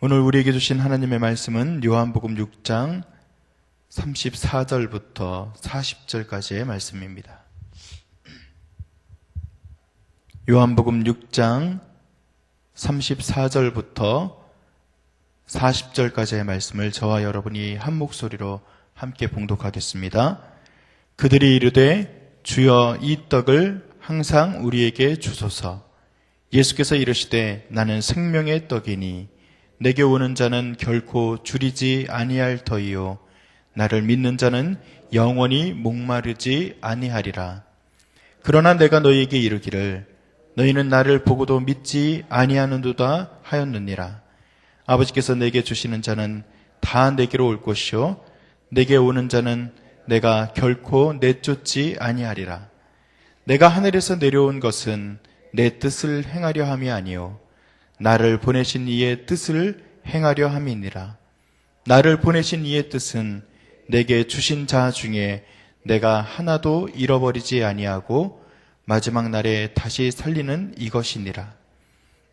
오늘 우리에게 주신 하나님의 말씀은 요한복음 6장 34절부터 40절까지의 말씀입니다. 요한복음 6장 34절부터 40절까지의 말씀을 저와 여러분이 한 목소리로 함께 봉독하겠습니다. 그들이 이르되 주여 이 떡을 항상 우리에게 주소서. 예수께서 이르시되 나는 생명의 떡이니 내게 오는 자는 결코 줄이지 아니할 터이요 나를 믿는 자는 영원히 목마르지 아니하리라. 그러나 내가 너희에게 이르기를 너희는 나를 보고도 믿지 아니하는도다 하였느니라. 아버지께서 내게 주시는 자는 다 내게로 올 것이요 내게 오는 자는 내가 결코 내쫓지 아니하리라. 내가 하늘에서 내려온 것은 내 뜻을 행하려 함이 아니요 나를 보내신 이의 뜻을 행하려 함이니라. 나를 보내신 이의 뜻은 내게 주신 자 중에 내가 하나도 잃어버리지 아니하고 마지막 날에 다시 살리는 이것이니라.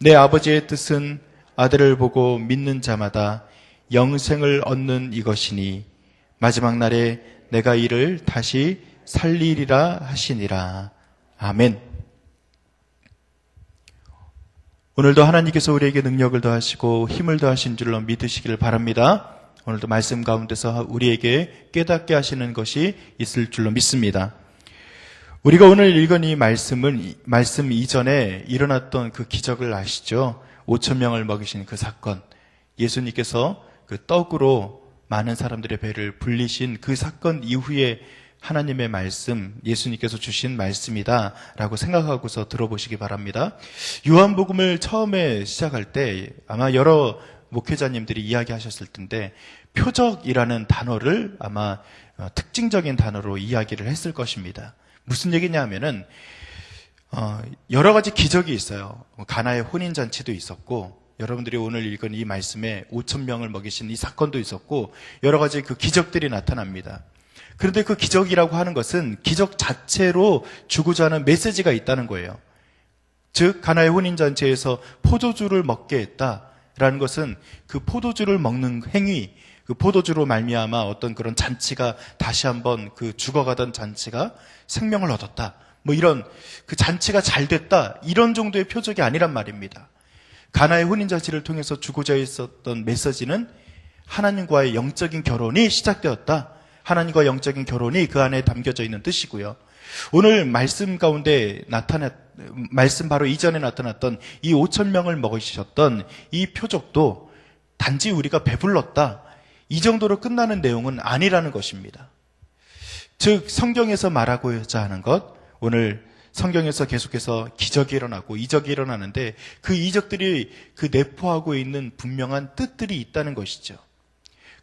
내 아버지의 뜻은 아들을 보고 믿는 자마다 영생을 얻는 이것이니 마지막 날에 내가 이를 다시 살리리라 하시니라. 아멘. 오늘도 하나님께서 우리에게 능력을 더하시고 힘을 더하신 줄로 믿으시기를 바랍니다. 오늘도 말씀 가운데서 우리에게 깨닫게 하시는 것이 있을 줄로 믿습니다. 우리가 오늘 읽은 이 말씀 이전에 일어났던 그 기적을 아시죠? 5,000명을 먹이신 그 사건. 예수님께서 그 떡으로 많은 사람들의 배를 불리신 그 사건 이후에 하나님의 말씀, 예수님께서 주신 말씀이다라고 생각하고서 들어보시기 바랍니다. 요한복음을 처음에 시작할 때 아마 여러 목회자님들이 이야기하셨을 텐데 표적이라는 단어를 아마 특징적인 단어로 이야기를 했을 것입니다. 무슨 얘기냐 하면은 여러 가지 기적이 있어요. 가나의 혼인잔치도 있었고 여러분들이 오늘 읽은 이 말씀에 5,000명을 먹이신 이 사건도 있었고 여러 가지 그 기적들이 나타납니다. 그런데 그 기적이라고 하는 것은 기적 자체로 주고자 하는 메시지가 있다는 거예요. 즉 가나의 혼인잔치에서 포도주를 먹게 했다라는 것은 그 포도주를 먹는 행위, 그 포도주로 말미암아 어떤 그런 잔치가 다시 한번 그 죽어가던 잔치가 생명을 얻었다. 뭐 이런 그 잔치가 잘 됐다. 이런 정도의 표적이 아니란 말입니다. 가나의 혼인잔치를 통해서 주고자 했었던 메시지는 하나님과의 영적인 결혼이 시작되었다. 하나님과 영적인 결혼이 그 안에 담겨져 있는 뜻이고요. 오늘 말씀 가운데 말씀 바로 이전에 나타났던 이 5,000명을 먹이셨던 이 표적도 단지 우리가 배불렀다. 이 정도로 끝나는 내용은 아니라는 것입니다. 즉 성경에서 말하고자 하는 것, 오늘 성경에서 계속해서 기적이 일어나고 이적이 일어나는데 그 이적들이 그 내포하고 있는 분명한 뜻들이 있다는 것이죠.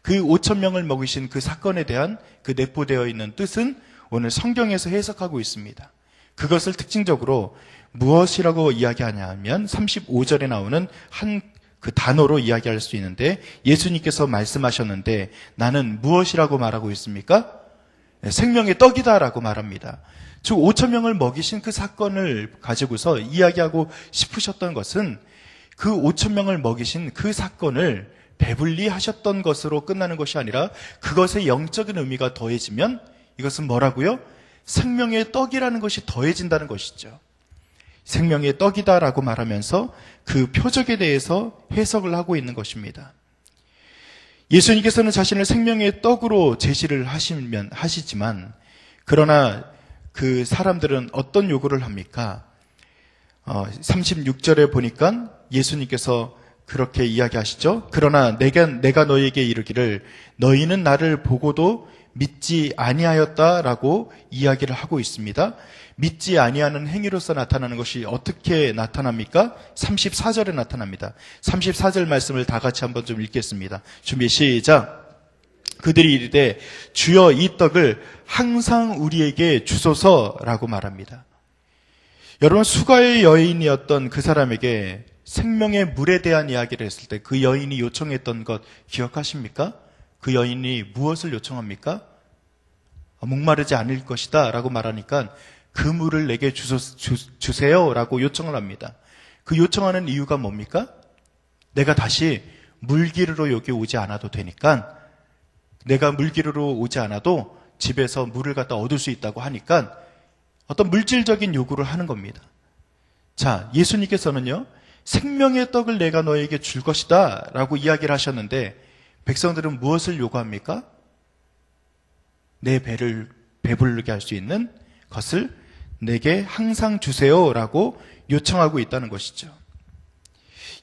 그 5,000명을 먹이신 그 사건에 대한 그 내포되어 있는 뜻은 오늘 성경에서 해석하고 있습니다. 그것을 특징적으로 무엇이라고 이야기하냐 하면 35절에 나오는 한 그 단어로 이야기할 수 있는데 예수님께서 말씀하셨는데 나는 무엇이라고 말하고 있습니까? 생명의 떡이다라고 말합니다. 즉 5,000명을 먹이신 그 사건을 가지고서 이야기하고 싶으셨던 것은 그 5,000명을 먹이신 그 사건을 배불리 하셨던 것으로 끝나는 것이 아니라 그것의 영적인 의미가 더해지면 이것은 뭐라고요? 생명의 떡이라는 것이 더해진다는 것이죠. 생명의 떡이다라고 말하면서 그 표적에 대해서 해석을 하고 있는 것입니다. 예수님께서는 자신을 생명의 떡으로 제시를 하시지만 그러나 그 사람들은 어떤 요구를 합니까? 36절에 보니까 예수님께서 그렇게 이야기하시죠. 그러나 내가 너희에게 이르기를 너희는 나를 보고도 믿지 아니하였다라고 이야기를 하고 있습니다. 믿지 아니하는 행위로서 나타나는 것이 어떻게 나타납니까? 34절에 나타납니다. 34절 말씀을 다 같이 한번 좀 읽겠습니다. 준비 시작. 그들이 이르되 주여 이 떡을 항상 우리에게 주소서라고 말합니다. 여러분 수가의 여인이었던 그 사람에게 생명의 물에 대한 이야기를 했을 때 그 여인이 요청했던 것 기억하십니까? 그 여인이 무엇을 요청합니까? 목마르지 않을 것이다 라고 말하니까 그 물을 내게 주세요 라고 요청을 합니다. 그 요청하는 이유가 뭡니까? 내가 다시 물기르러 여기 오지 않아도 되니까, 내가 물기르러 오지 않아도 집에서 물을 갖다 얻을 수 있다고 하니까 어떤 물질적인 요구를 하는 겁니다. 자, 예수님께서는요, 생명의 떡을 내가 너에게 줄 것이다 라고 이야기를 하셨는데, 백성들은 무엇을 요구합니까? 내 배를 배부르게 할 수 있는 것을 내게 항상 주세요 라고 요청하고 있다는 것이죠.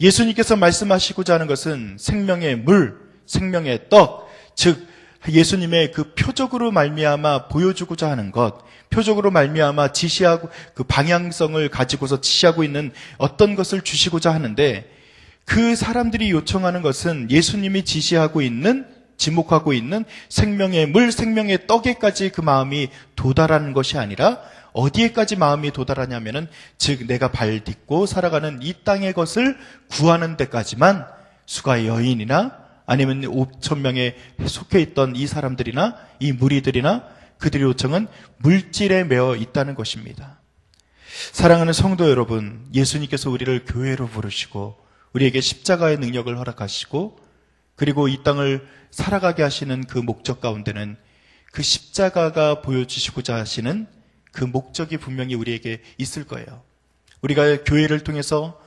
예수님께서 말씀하시고자 하는 것은 생명의 물, 생명의 떡, 즉 예수님의 그 표적으로 말미암아 보여주고자 하는 것, 표적으로 말미암아 지시하고 그 방향성을 가지고서 지시하고 있는 어떤 것을 주시고자 하는데, 그 사람들이 요청하는 것은 예수님이 지시하고 있는, 지목하고 있는 생명의 물, 생명의 떡에까지 그 마음이 도달하는 것이 아니라 어디에까지 마음이 도달하냐면은, 즉 내가 발 딛고 살아가는 이 땅의 것을 구하는 데까지만 수가 여인이나 아니면 5,000명에 속해 있던 이 사람들이나 이 무리들이나 그들의 요청은 물질에 매어 있다는 것입니다. 사랑하는 성도 여러분, 예수님께서 우리를 교회로 부르시고 우리에게 십자가의 능력을 허락하시고 그리고 이 땅을 살아가게 하시는 그 목적 가운데는 그 십자가가 보여주시고자 하시는 그 목적이 분명히 우리에게 있을 거예요. 우리가 교회를 통해서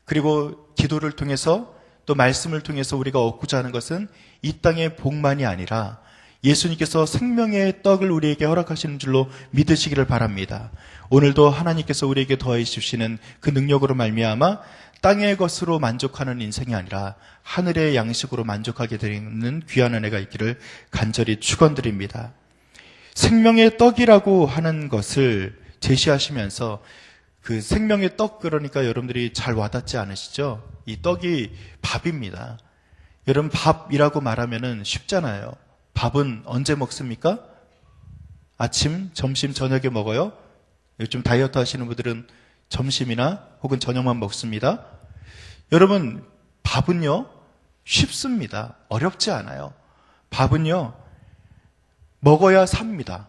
그리고 기도를 통해서 또 말씀을 통해서 우리가 얻고자 하는 것은 이 땅의 복만이 아니라 예수님께서 생명의 떡을 우리에게 허락하시는 줄로 믿으시기를 바랍니다. 오늘도 하나님께서 우리에게 더해 주시는 그 능력으로 말미암아 땅의 것으로 만족하는 인생이 아니라 하늘의 양식으로 만족하게 되는 귀한 은혜가 있기를 간절히 축원드립니다. 생명의 떡이라고 하는 것을 제시하시면서 그 생명의 떡, 그러니까 여러분들이 잘 와닿지 않으시죠? 이 떡이 밥입니다. 여러분, 밥이라고 말하면은 쉽잖아요. 밥은 언제 먹습니까? 아침, 점심, 저녁에 먹어요? 요즘 다이어트 하시는 분들은 점심이나 혹은 저녁만 먹습니다. 여러분, 밥은요, 쉽습니다. 어렵지 않아요. 밥은요, 먹어야 삽니다.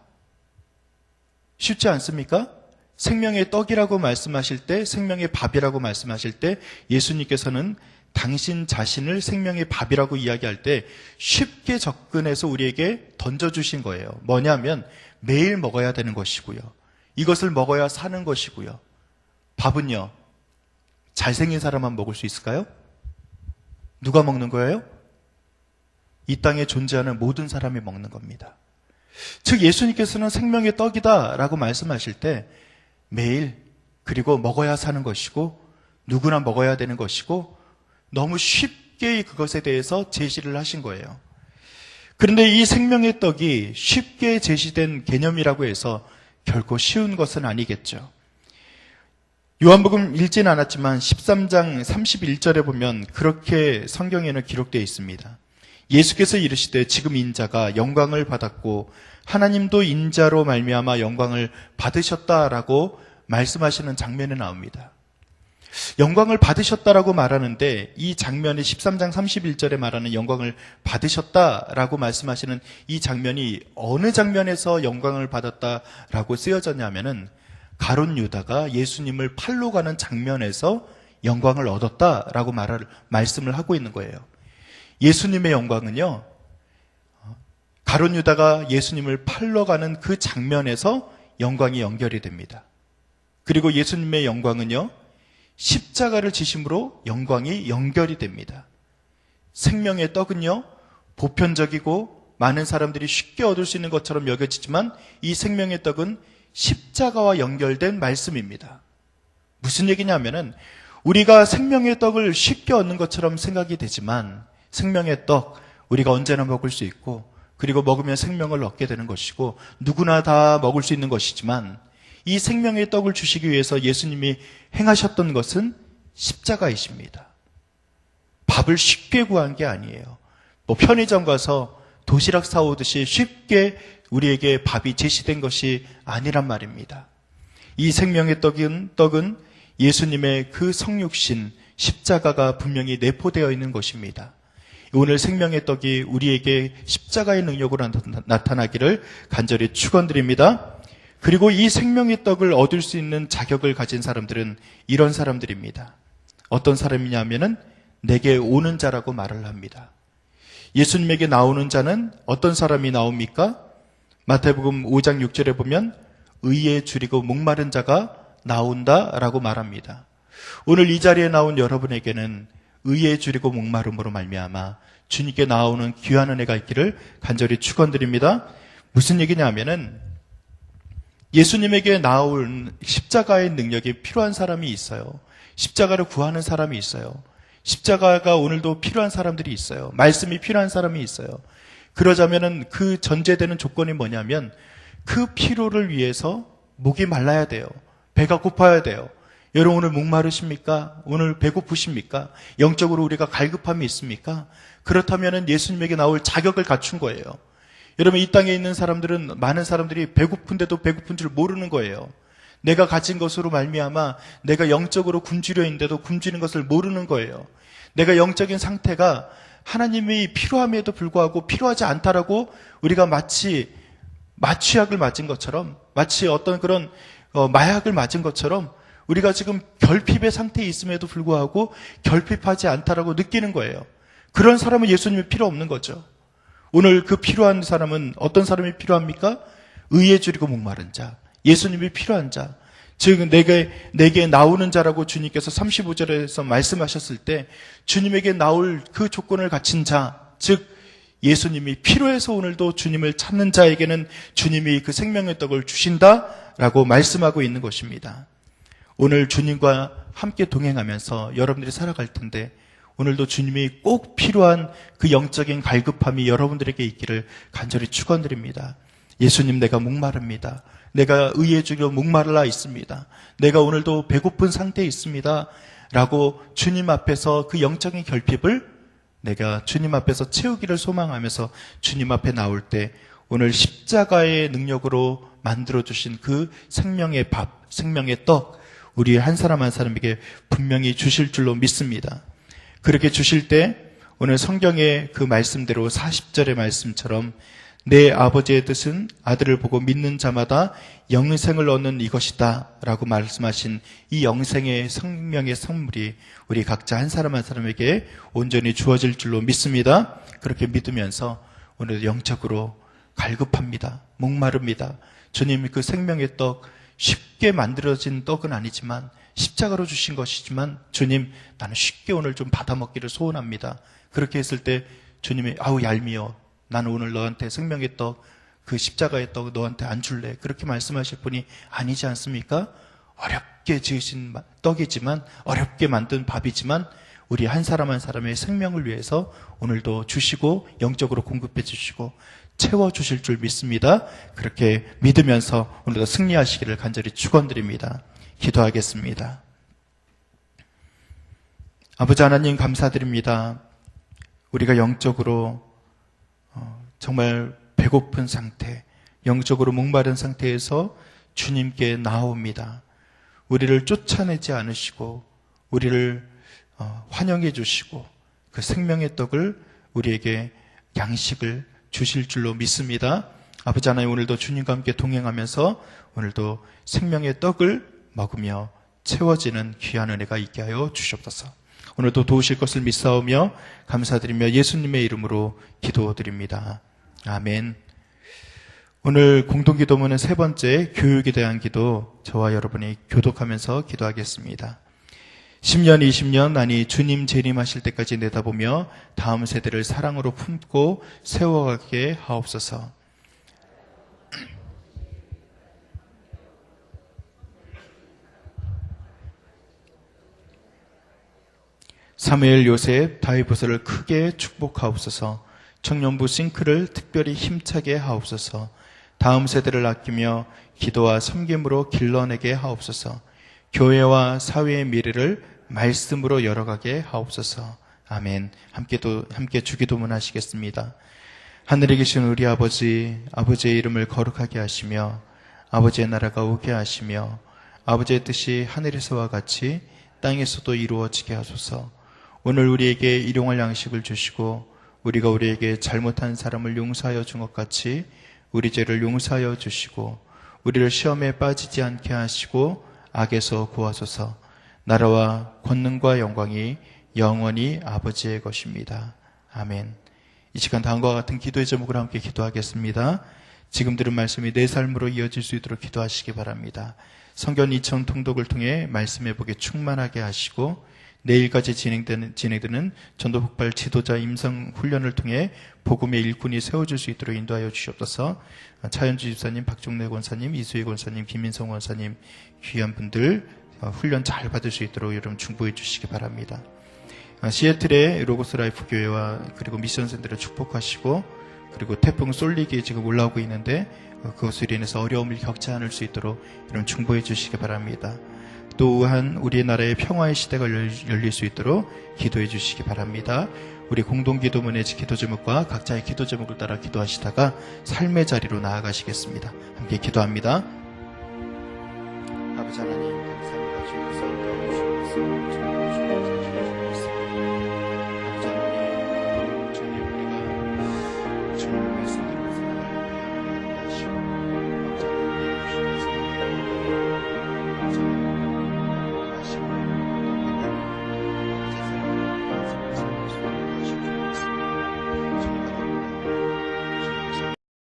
쉽지 않습니까? 생명의 떡이라고 말씀하실 때, 생명의 밥이라고 말씀하실 때 예수님께서는 당신 자신을 생명의 밥이라고 이야기할 때 쉽게 접근해서 우리에게 던져주신 거예요. 뭐냐면 매일 먹어야 되는 것이고요. 이것을 먹어야 사는 것이고요. 밥은요, 잘생긴 사람만 먹을 수 있을까요? 누가 먹는 거예요? 이 땅에 존재하는 모든 사람이 먹는 겁니다. 즉 예수님께서는 생명의 떡이다 라고 말씀하실 때 매일, 그리고 먹어야 사는 것이고 누구나 먹어야 되는 것이고 너무 쉽게 그것에 대해서 제시를 하신 거예요. 그런데 이 생명의 떡이 쉽게 제시된 개념이라고 해서 결코 쉬운 것은 아니겠죠. 요한복음 읽지는 않았지만 13장 31절에 보면 그렇게 성경에는 기록되어 있습니다. 예수께서 이르시되 지금 인자가 영광을 받았고 하나님도 인자로 말미암아 영광을 받으셨다라고 말씀하시는 장면이 나옵니다. 영광을 받으셨다라고 말하는데 이 장면이 13장 31절에 말하는 영광을 받으셨다라고 말씀하시는 이 장면이 어느 장면에서 영광을 받았다라고 쓰여졌냐면은 가룟 유다가 예수님을 팔러 가는 장면에서 영광을 얻었다라고 말씀을 하고 있는 거예요. 예수님의 영광은요, 가룟 유다가 예수님을 팔러 가는 그 장면에서 영광이 연결이 됩니다. 그리고 예수님의 영광은요, 십자가를 지심으로 영광이 연결이 됩니다. 생명의 떡은요, 보편적이고 많은 사람들이 쉽게 얻을 수 있는 것처럼 여겨지지만 이 생명의 떡은 십자가와 연결된 말씀입니다. 무슨 얘기냐면은 우리가 생명의 떡을 쉽게 얻는 것처럼 생각이 되지만 생명의 떡, 우리가 언제나 먹을 수 있고 그리고 먹으면 생명을 얻게 되는 것이고 누구나 다 먹을 수 있는 것이지만 이 생명의 떡을 주시기 위해서 예수님이 행하셨던 것은 십자가이십니다. 밥을 쉽게 구한 게 아니에요. 편의점 가서 도시락 사오듯이 쉽게 우리에게 밥이 제시된 것이 아니란 말입니다. 이 생명의 떡은 예수님의 그 성육신 십자가가 분명히 내포되어 있는 것입니다. 오늘 생명의 떡이 우리에게 십자가의 능력으로 나타나기를 간절히 축원드립니다. 그리고 이 생명의 떡을 얻을 수 있는 자격을 가진 사람들은 이런 사람들입니다. 어떤 사람이냐면은 내게 오는 자라고 말을 합니다. 예수님에게 나오는 자는 어떤 사람이 나옵니까? 마태복음 5장 6절에 보면 의에 줄이고 목마른 자가 나온다라고 말합니다. 오늘 이 자리에 나온 여러분에게는 의에 줄이고 목마름으로 말미암아 주님께 나오는 귀한 은혜가 있기를 간절히 축원드립니다. 무슨 얘기냐 하면은 예수님에게 나올 십자가의 능력이 필요한 사람이 있어요. 십자가를 구하는 사람이 있어요. 십자가가 오늘도 필요한 사람들이 있어요. 말씀이 필요한 사람이 있어요. 그러자면은 그 전제되는 조건이 뭐냐면 그 필요를 위해서 목이 말라야 돼요. 배가 고파야 돼요. 여러분 오늘 목마르십니까? 오늘 배고프십니까? 영적으로 우리가 갈급함이 있습니까? 그렇다면은 예수님에게 나올 자격을 갖춘 거예요. 여러분 이 땅에 있는 사람들은 많은 사람들이 배고픈데도 배고픈 줄 모르는 거예요. 내가 가진 것으로 말미암아 내가 영적으로 굶주려 있는데도 굶주리는 것을 모르는 거예요. 내가 영적인 상태가 하나님이 필요함에도 불구하고 필요하지 않다라고 우리가 마치 마취약을 맞은 것처럼 마치 어떤 그런 마약을 맞은 것처럼 우리가 지금 결핍의 상태에 있음에도 불구하고 결핍하지 않다라고 느끼는 거예요. 그런 사람은 예수님이 필요 없는 거죠. 오늘 그 필요한 사람은 어떤 사람이 필요합니까? 의에 줄이고 목마른 자, 예수님이 필요한 자, 즉 내게 나오는 자라고 주님께서 35절에서 말씀하셨을 때 주님에게 나올 그 조건을 갖춘 자, 즉 예수님이 필요해서 오늘도 주님을 찾는 자에게는 주님이 그 생명의 떡을 주신다라고 말씀하고 있는 것입니다. 오늘 주님과 함께 동행하면서 여러분들이 살아갈 텐데 오늘도 주님이 꼭 필요한 그 영적인 갈급함이 여러분들에게 있기를 간절히 축원드립니다. 예수님 내가 목마릅니다. 내가 의에 줄여 목마르라 있습니다. 내가 오늘도 배고픈 상태에 있습니다. 라고 주님 앞에서 그 영적인 결핍을 내가 주님 앞에서 채우기를 소망하면서 주님 앞에 나올 때 오늘 십자가의 능력으로 만들어주신 그 생명의 밥, 생명의 떡 우리 한 사람 한 사람에게 분명히 주실 줄로 믿습니다. 그렇게 주실 때 오늘 성경의 그 말씀대로 40절의 말씀처럼 내 아버지의 뜻은 아들을 보고 믿는 자마다 영생을 얻는 이것이다 라고 말씀하신 이 영생의 생명의 선물이 우리 각자 한 사람 한 사람에게 온전히 주어질 줄로 믿습니다. 그렇게 믿으면서 오늘 영적으로 갈급합니다. 목마릅니다. 주님 그 생명의 떡 쉽게 만들어진 떡은 아니지만 십자가로 주신 것이지만 주님 나는 쉽게 오늘 좀 받아먹기를 소원합니다. 그렇게 했을 때 주님이 아우 얄미워 나는 오늘 너한테 생명의 떡 그 십자가의 떡 너한테 안 줄래 그렇게 말씀하실 분이 아니지 않습니까? 어렵게 지으신 떡이지만 어렵게 만든 밥이지만 우리 한 사람 한 사람의 생명을 위해서 오늘도 주시고 영적으로 공급해 주시고 채워주실 줄 믿습니다. 그렇게 믿으면서 오늘도 승리하시기를 간절히 축원드립니다. 기도하겠습니다. 아버지 하나님 감사드립니다. 우리가 영적으로 정말 배고픈 상태, 영적으로 목마른 상태에서 주님께 나옵니다. 우리를 쫓아내지 않으시고 우리를 환영해 주시고 그 생명의 떡을 우리에게 양식을 주실 줄로 믿습니다. 아버지 하나님 오늘도 주님과 함께 동행하면서 오늘도 생명의 떡을 먹으며 채워지는 귀한 은혜가 있게 하여 주시옵소서. 오늘도 도우실 것을 믿사오며 감사드리며 예수님의 이름으로 기도드립니다. 아멘. 오늘 공동기도문은 세 번째 교육에 대한 기도 저와 여러분이 교독하면서 기도하겠습니다. 10년, 20년 아니 주님 재림하실 때까지 내다보며 다음 세대를 사랑으로 품고 세워가게 하옵소서. 사무엘, 요셉, 다윗을 크게 축복하옵소서. 청년부 싱크를 특별히 힘차게 하옵소서. 다음 세대를 아끼며 기도와 섬김으로 길러내게 하옵소서. 교회와 사회의 미래를 말씀으로 열어가게 하옵소서. 아멘. 함께 주기도문 하시겠습니다. 하늘에 계신 우리 아버지, 아버지의 이름을 거룩하게 하시며 아버지의 나라가 오게 하시며 아버지의 뜻이 하늘에서와 같이 땅에서도 이루어지게 하소서. 오늘 우리에게 일용할 양식을 주시고 우리가 우리에게 잘못한 사람을 용서하여 준 것 같이 우리 죄를 용서하여 주시고 우리를 시험에 빠지지 않게 하시고 악에서 구하소서. 나라와 권능과 영광이 영원히 아버지의 것입니다. 아멘. 이 시간 다음과 같은 기도의 제목으로 함께 기도하겠습니다. 지금 들은 말씀이 내 삶으로 이어질 수 있도록 기도하시기 바랍니다. 성경 2000 통독을 통해 말씀의 복에 충만하게 하시고 내일까지 진행되는 전도폭발 지도자 임성 훈련을 통해 복음의 일꾼이 세워질 수 있도록 인도하여 주시옵소서. 차현주 집사님, 박종래 권사님, 이수희 권사님, 김민성 권사님 귀한 분들 훈련 잘 받을 수 있도록 여러분 중보해 주시기 바랍니다. 시애틀의 로고스 라이프 교회와 그리고 미션센터를 축복하시고 그리고 태풍 쏠리기 지금 올라오고 있는데 그것으로 인해서 어려움을 겪지 않을 수 있도록 이런 중보해 주시기 바랍니다. 또한 우리의 나라의 평화의 시대가 열릴 수 있도록 기도해 주시기 바랍니다. 우리 공동기도문의 기도 제목과 각자의 기도 제목을 따라 기도하시다가 삶의 자리로 나아가시겠습니다. 함께 기도합니다. 아버지 하나님 감사합니다. 주님께서 아버지 하나님 주님 우리가 주님의 말씀